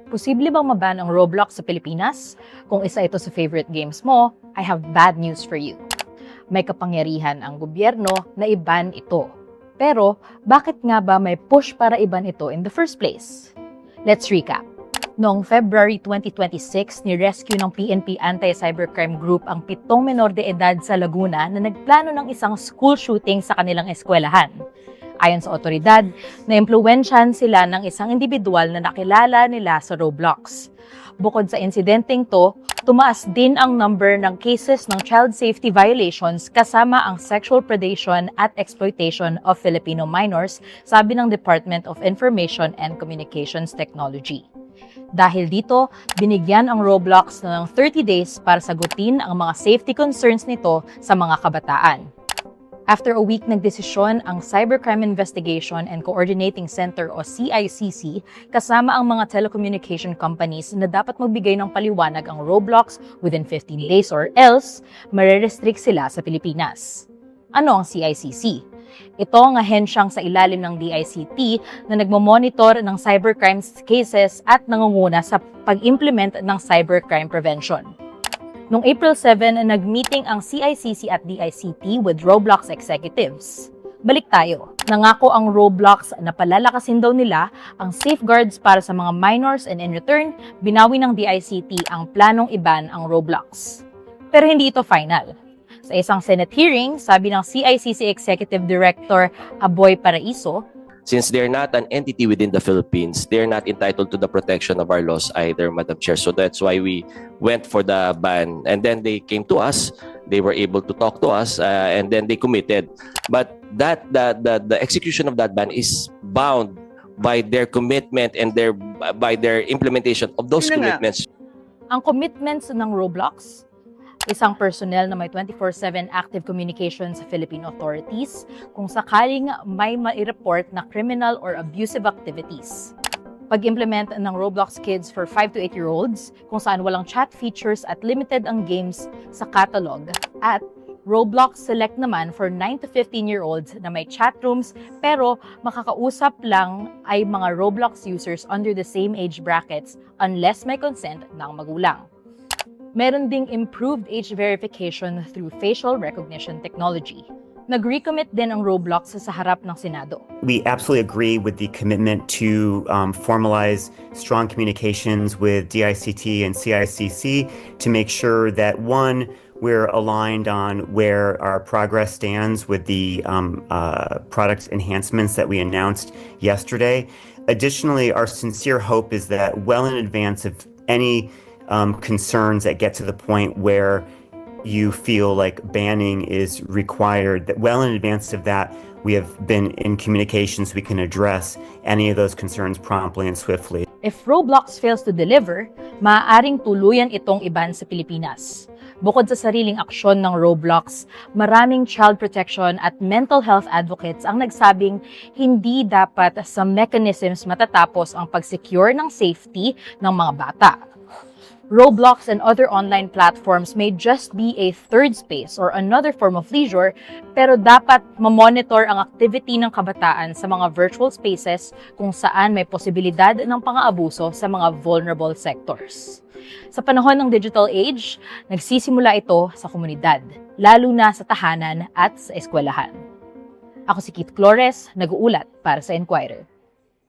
Posible bang maban ang Roblox sa Pilipinas? Kung isa ito sa favorite games mo, I have bad news for you. May kapangyarihan ang gobyerno na i-ban ito. Pero, bakit nga ba may push para i-ban ito in the first place? Let's recap. Noong February 2026, ni-rescue ng PNP Anti-Cybercrime Group ang 7 menor de edad sa Laguna na nagplano ng isang school shooting sa kanilang eskwelahan. Ayon sa otoridad, naimpluwensyahan sila ng isang individual na nakilala nila sa Roblox. Bukod sa insidenteng to, tumaas din ang number ng cases ng child safety violations kasama ang sexual predation at exploitation of Filipino minors, sabi ng Department of Information and Communications Technology. Dahil dito, binigyan ang Roblox ng 30 days para sagutin ang mga safety concerns nito sa mga kabataan. After a week, nagdesisyon ang Cybercrime Investigation and Coordinating Center o CICC kasama ang mga telecommunication companies na dapat magbigay ng paliwanag ang Roblox within 15 days or else marerestrict sila sa Pilipinas. Ano ang CICC? Ito ang ahensyang sa ilalim ng DICT na nagmamonitor ng cybercrime cases at nangunguna sa pag-implement ng cybercrime prevention. Noong April 7, nag-meeting ang CICC at DICT with Roblox executives. Balik tayo. Nangako ang Roblox na palalakasin daw nila ang safeguards para sa mga minors and in return, binawi ng DICT ang planong i-ban ang Roblox. Pero hindi ito final. Sa isang Senate hearing, sabi ng CICC Executive Director Aboy Paraiso, since they're not an entity within the Philippines, they're not entitled to the protection of our laws either, Madam Chair. So that's why we went for the ban. And then they came to us, they were able to talk to us, and then they committed. But the execution of that ban is bound by their commitment and by their implementation of those commitments. Ang commitments ng Roblox, isang personnel na may 24/7 active communication sa Philippine authorities kung sakaling may mai-report na criminal or abusive activities. Pag-implement ng Roblox Kids for 5 to 8-year-olds kung saan walang chat features at limited ang games sa catalog. At Roblox Select naman for 9 to 15-year-olds na may chat rooms pero makakausap lang ay mga Roblox users under the same age brackets unless may consent ng magulang. Meron ding improved age verification through facial recognition technology. Nag-recommit din ang Roblox sa harap ng Senado. We absolutely agree with the commitment to formalize strong communications with DICT and CICC to make sure that, one, we're aligned on where our progress stands with the product enhancements that we announced yesterday. Additionally, our sincere hope is that well in advance of any concerns that get to the point where you feel like banning is required, that well in advance of that, we have been in communications, we can address any of those concerns promptly and swiftly. If Roblox fails to deliver, maaaring tuluyan itong iban sa Pilipinas. Bukod sa sariling aksyon ng Roblox, maraming child protection at mental health advocates ang nagsabing hindi dapat sa mechanisms matatapos ang pag-secure ng safety ng mga bata. Roblox and other online platforms may just be a third space or another form of leisure, pero dapat mamonitor ang activity ng kabataan sa mga virtual spaces kung saan may posibilidad ng pang-aabuso sa mga vulnerable sectors. Sa panahon ng digital age, nagsisimula ito sa komunidad, lalo na sa tahanan at sa eskwelahan. Ako si Keith Flores, nag-uulat para sa Enquirer.